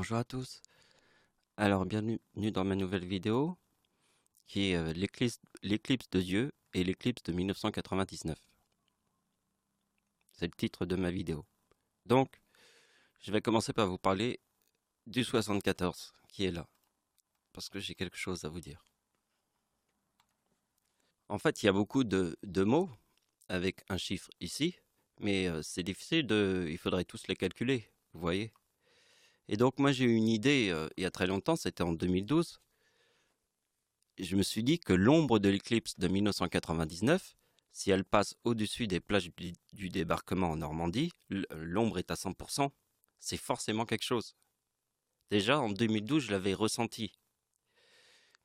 Bonjour à tous. Alors, bienvenue dans ma nouvelle vidéo qui est l'éclipse de Dieu et l'éclipse de 1999. C'est le titre de ma vidéo. Donc, je vais commencer par vous parler du 74 qui est là, parce que j'ai quelque chose à vous dire. En fait, il y a beaucoup de mots avec un chiffre ici, mais c'est difficile il faudrait tous les calculer, vous voyez. Et donc, moi, j'ai eu une idée il y a très longtemps, c'était en 2012. Je me suis dit que l'ombre de l'éclipse de 1999, si elle passe au-dessus des plages du débarquement en Normandie, l'ombre est à 100%, c'est forcément quelque chose. Déjà, en 2012, je l'avais ressenti.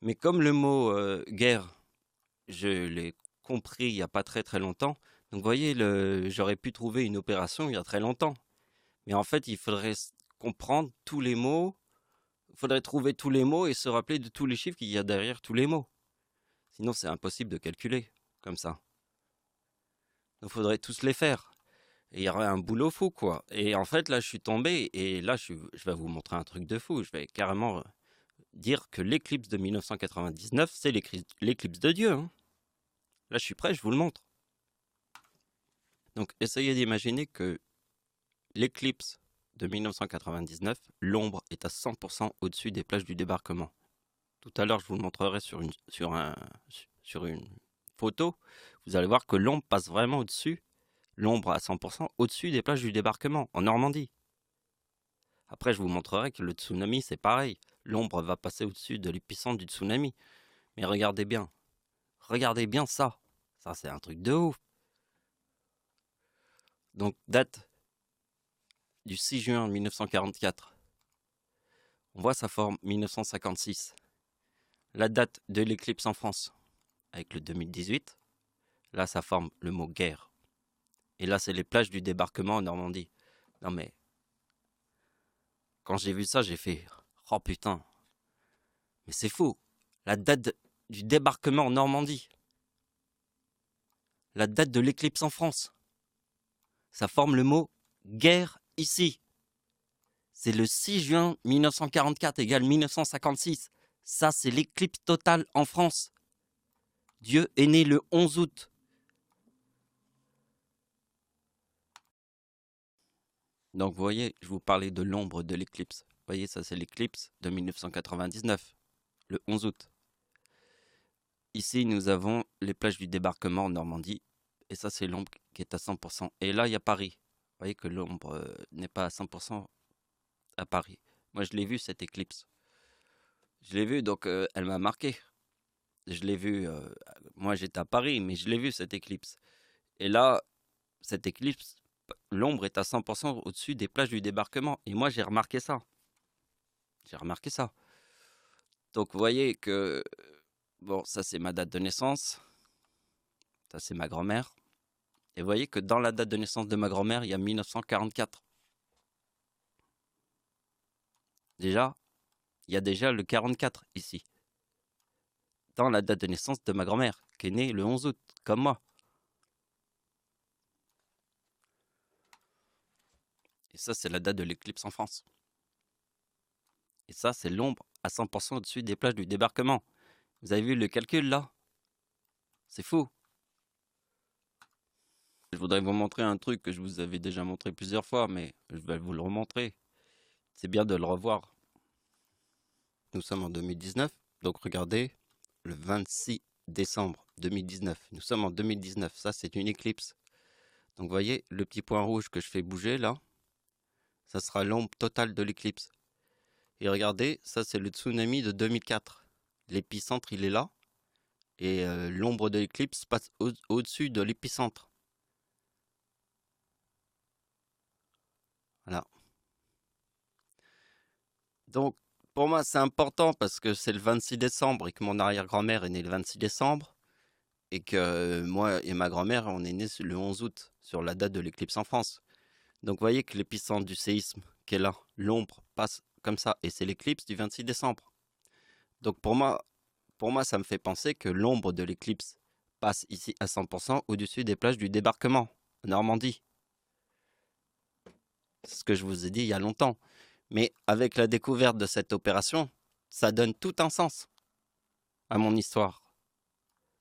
Mais comme le mot guerre, je l'ai compris il n'y a pas très très longtemps, donc vous voyez, j'aurais pu trouver une opération il y a très longtemps. Mais en fait, il faudrait comprendre tous les mots, il faudrait trouver tous les mots et se rappeler de tous les chiffres qu'il y a derrière tous les mots. Sinon, c'est impossible de calculer comme ça. Donc, faudrait tous les faire. Et il y aurait un boulot fou, quoi. Et en fait, là, je suis tombé, et là, je vais vous montrer un truc de fou. Je vais carrément dire que l'éclipse de 1999, c'est l'éclipse de Dieu, hein. Là, je suis prêt, je vous le montre. Donc, essayez d'imaginer que l'éclipse de 1999, l'ombre est à 100% au-dessus des plages du débarquement. Tout à l'heure, je vous le montrerai sur une photo. Vous allez voir que l'ombre passe vraiment au-dessus, l'ombre à 100% au-dessus des plages du débarquement, en Normandie. Après, je vous montrerai que le tsunami, c'est pareil. L'ombre va passer au-dessus de l'épicentre du tsunami. Mais regardez bien. Regardez bien ça. Ça, c'est un truc de ouf. Donc, date du 6 juin 1944. On voit sa forme 1956. La date de l'éclipse en France, avec le 2018. Là, ça forme le mot guerre. Et là, c'est les plages du débarquement en Normandie. Non mais, quand j'ai vu ça, j'ai fait « Oh putain, mais c'est faux. La date du débarquement en Normandie. La date de l'éclipse en France. Ça forme le mot guerre ici. C'est le 6 juin 1944 égale 1956. Ça, c'est l'éclipse totale en France. Dieu est né le 11 août. Donc, vous voyez, je vous parlais de l'ombre de l'éclipse. Vous voyez, ça, c'est l'éclipse de 1999, le 11 août. Ici, nous avons les plages du débarquement en Normandie. Et ça, c'est l'ombre qui est à 100%. Et là, il y a Paris. Vous voyez que l'ombre n'est pas à 100% à Paris. Moi, je l'ai vu, cette éclipse. Je l'ai vue, donc elle m'a marqué. Je l'ai vue, moi j'étais à Paris, mais je l'ai vue, cette éclipse. Et là, cette éclipse, l'ombre est à 100% au-dessus des plages du débarquement. Et moi, j'ai remarqué ça. J'ai remarqué ça. Donc, vous voyez que, bon, ça c'est ma date de naissance. Ça c'est ma grand-mère. Et vous voyez que dans la date de naissance de ma grand-mère, il y a 1944. Déjà, il y a déjà le 44 ici. Dans la date de naissance de ma grand-mère, qui est née le 11 août, comme moi. Et ça, c'est la date de l'éclipse en France. Et ça, c'est l'ombre à 100% au-dessus des plages du débarquement. Vous avez vu le calcul là? C'est fou. Je voudrais vous montrer un truc que je vous avais déjà montré plusieurs fois, mais je vais vous le remontrer. C'est bien de le revoir. Nous sommes en 2019, donc regardez, le 26 décembre 2019. Nous sommes en 2019, ça c'est une éclipse. Donc vous voyez, le petit point rouge que je fais bouger là, ça sera l'ombre totale de l'éclipse. Et regardez, ça c'est le tsunami de 2004. L'épicentre il est là, et l'ombre de l'éclipse passe au-dessus de l'épicentre. Voilà. Donc, pour moi, c'est important parce que c'est le 26 décembre et que mon arrière-grand-mère est née le 26 décembre et que moi et ma grand-mère, on est nés le 11 août sur la date de l'éclipse en France. Donc, vous voyez que l'épicentre du séisme qui est là, l'ombre passe comme ça et c'est l'éclipse du 26 décembre. Donc, pour moi, ça me fait penser que l'ombre de l'éclipse passe ici à 100% au-dessus des plages du débarquement, en Normandie. C'est ce que je vous ai dit il y a longtemps. Mais avec la découverte de cette opération, ça donne tout un sens à mon histoire.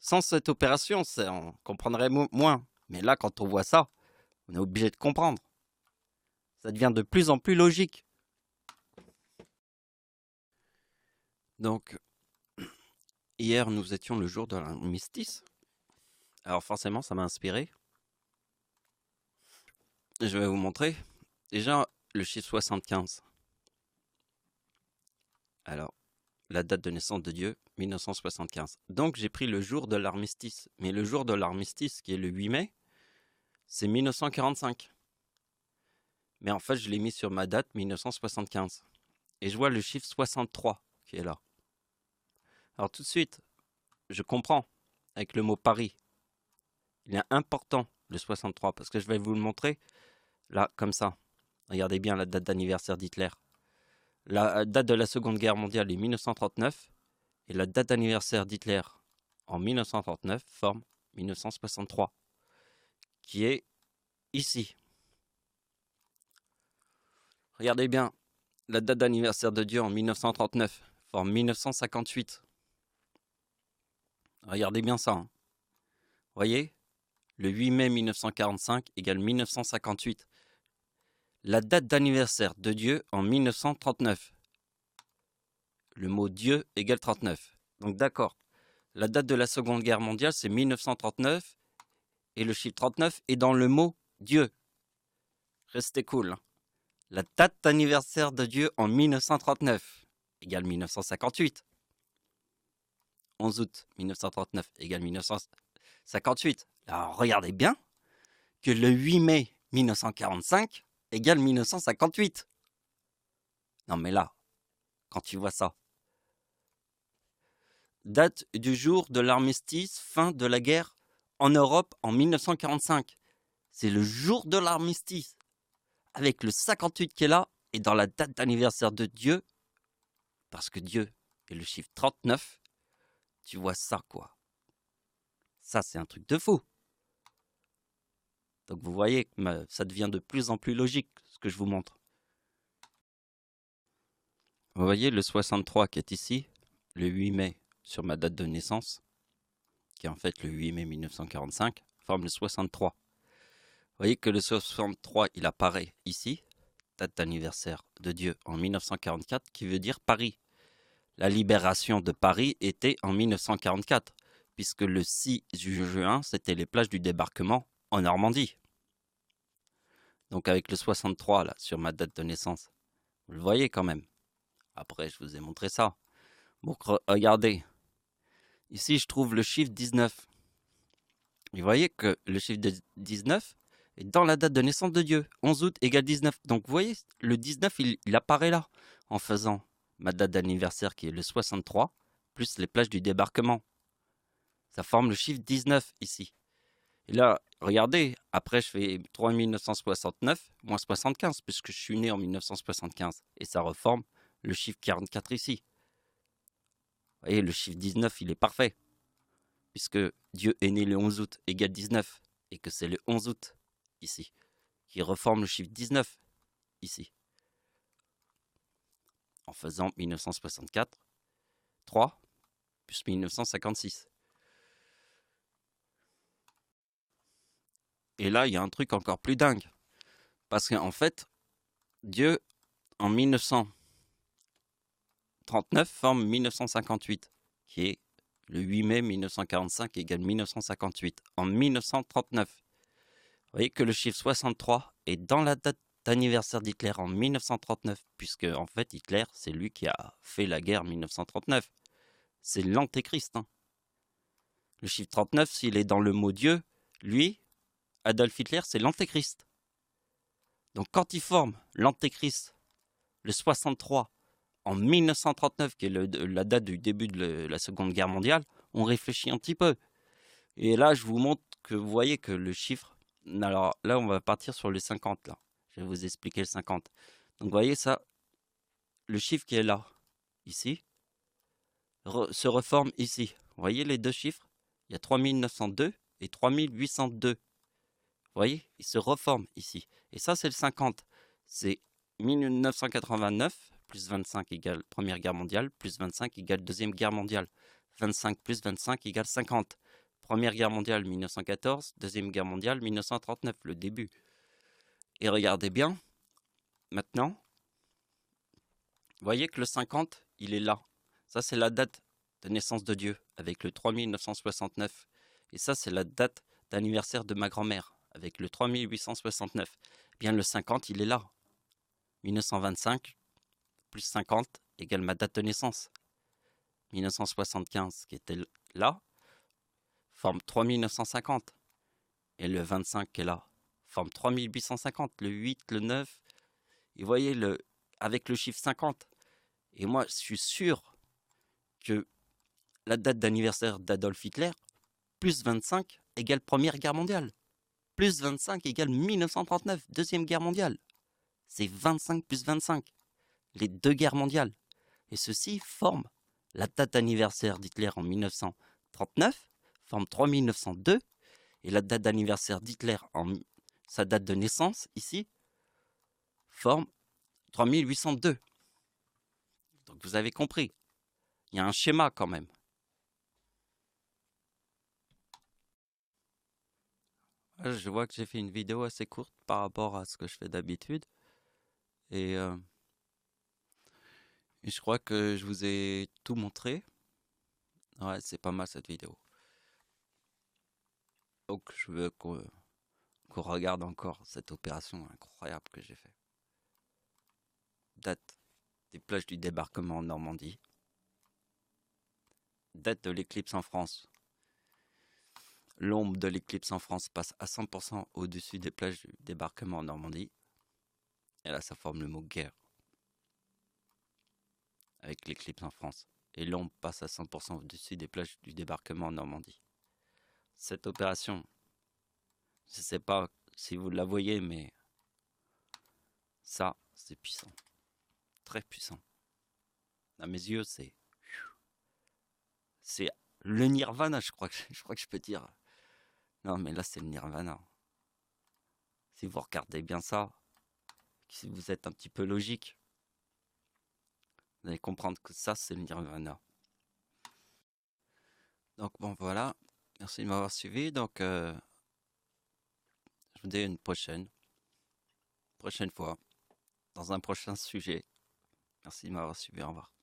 Sans cette opération, on comprendrait moins. Mais là, quand on voit ça, on est obligé de comprendre. Ça devient de plus en plus logique. Donc, hier, nous étions le jour de l'armistice. Alors forcément, ça m'a inspiré. Je vais vous montrer. Déjà, le chiffre 75. Alors, la date de naissance de Dieu, 1975. Donc, j'ai pris le jour de l'armistice. Mais le jour de l'armistice, qui est le 8 mai, c'est 1945. Mais en fait, je l'ai mis sur ma date, 1975. Et je vois le chiffre 63 qui est là. Alors tout de suite, je comprends avec le mot Paris. Il est important, le 63, parce que je vais vous le montrer là, comme ça. Regardez bien la date d'anniversaire d'Hitler. La date de la Seconde Guerre mondiale est 1939, et la date d'anniversaire d'Hitler en 1939 forme 1963, qui est ici. Regardez bien, la date d'anniversaire de Dieu en 1939 forme 1958. Regardez bien ça. Hein. Voyez, le 8 mai 1945 égale 1958. La date d'anniversaire de Dieu en 1939. Le mot Dieu égale 39. Donc d'accord, la date de la Seconde Guerre mondiale, c'est 1939, et le chiffre 39 est dans le mot Dieu. Restez cool. Hein. La date d'anniversaire de Dieu en 1939 égale 1958. 11 août 1939 égale 1958. Alors regardez bien que le 8 mai 1945 égale 1958. Non mais là, quand tu vois ça. Date du jour de l'armistice, fin de la guerre en Europe en 1945. C'est le jour de l'armistice. Avec le 58 qui est là, et dans la date d'anniversaire de Dieu, parce que Dieu est le chiffre 39, tu vois ça quoi. Ça c'est un truc de fou. Donc vous voyez que ça devient de plus en plus logique ce que je vous montre. Vous voyez le 63 qui est ici, le 8 mai sur ma date de naissance, qui est en fait le 8 mai 1945, forme le 63. Vous voyez que le 63, il apparaît ici, date d'anniversaire de Dieu en 1944, qui veut dire Paris. La libération de Paris était en 1944, puisque le 6 juin, c'était les plages du débarquement en Normandie. Donc avec le 63, là, sur ma date de naissance, vous le voyez quand même. Après, je vous ai montré ça. Donc regardez, ici, je trouve le chiffre 19. Vous voyez que le chiffre de 19 est dans la date de naissance de Dieu. 11 août égale 19. Donc vous voyez, le 19, il apparaît là, en faisant ma date d'anniversaire qui est le 63, plus les plages du débarquement. Ça forme le chiffre 19 ici. Et là, regardez, après je fais 3969 moins 75, puisque je suis né en 1975. Et ça reforme le chiffre 44 ici. Vous voyez, le chiffre 19, il est parfait. Puisque Dieu est né le 11 août égale 19. Et que c'est le 11 août, ici, qui reforme le chiffre 19, ici. En faisant 1964, 3, plus 1956. Et là, il y a un truc encore plus dingue. Parce qu'en fait, Dieu, en 1939, forme 1958, qui est le 8 mai 1945 égale 1958. En 1939, vous voyez que le chiffre 63 est dans la date d'anniversaire d'Hitler en 1939, puisque en fait Hitler, c'est lui qui a fait la guerre 1939. C'est l'antéchrist. Hein. Le chiffre 39, s'il est dans le mot Dieu, lui, Adolf Hitler, c'est l'antéchrist. Donc quand il forme l'antéchrist, le 63, en 1939, qui est la date du début de la Seconde Guerre mondiale, on réfléchit un petit peu. Et là, je vous montre que vous voyez que le chiffre... Alors là, on va partir sur le 50, là. Je vais vous expliquer le 50. Donc vous voyez ça, le chiffre qui est là, ici, se reforme ici. Vous voyez les deux chiffres? Il y a 3902 et 3802. Vous voyez? Il se reforme ici. Et ça, c'est le 50. C'est 1989 plus 25 égale Première Guerre mondiale, plus 25 égale Deuxième Guerre mondiale. 25 plus 25 égale 50. Première Guerre mondiale 1914, Deuxième Guerre mondiale 1939, le début. Et regardez bien, maintenant, vous voyez que le 50, il est là. Ça, c'est la date de naissance de Dieu, avec le 3969. Et ça, c'est la date d'anniversaire de ma grand-mère, avec le 3869. Bien, le 50, il est là. 1925 plus 50 égale ma date de naissance. 1975, qui était là, forme 3950. Et le 25 qui est là, forme 3850. Le 8, le 9, et vous voyez, avec le chiffre 50. Et moi, je suis sûr que la date d'anniversaire d'Adolf Hitler, plus 25 égale Première Guerre mondiale. Plus 25 égale 1939, Deuxième Guerre mondiale. C'est 25 plus 25, les deux guerres mondiales. Et ceci forme la date d'anniversaire d'Hitler en 1939, forme 3902, et la date d'anniversaire d'Hitler en sa date de naissance, ici, forme 3802. Donc vous avez compris, il y a un schéma quand même. Je vois que j'ai fait une vidéo assez courte par rapport à ce que je fais d'habitude. Et je crois que je vous ai tout montré. Ouais, c'est pas mal cette vidéo. Donc je veux qu'on regarde encore cette opération incroyable que j'ai faite. Date des plages du débarquement en Normandie. Date de l'éclipse en France. L'ombre de l'éclipse en France passe à 100% au-dessus des plages du débarquement en Normandie. Et là, ça forme le mot guerre. Avec l'éclipse en France. Et l'ombre passe à 100% au-dessus des plages du débarquement en Normandie. Cette opération, je ne sais pas si vous la voyez, mais ça, c'est puissant. Très puissant. À mes yeux, c'est le nirvana, je crois que je peux dire. Non, mais là, c'est le nirvana. Si vous regardez bien ça, si vous êtes un petit peu logique, vous allez comprendre que ça, c'est le nirvana. Donc bon, voilà. Merci de m'avoir suivi. Donc, je vous dis à une prochaine fois, dans un prochain sujet. Merci de m'avoir suivi. Au revoir.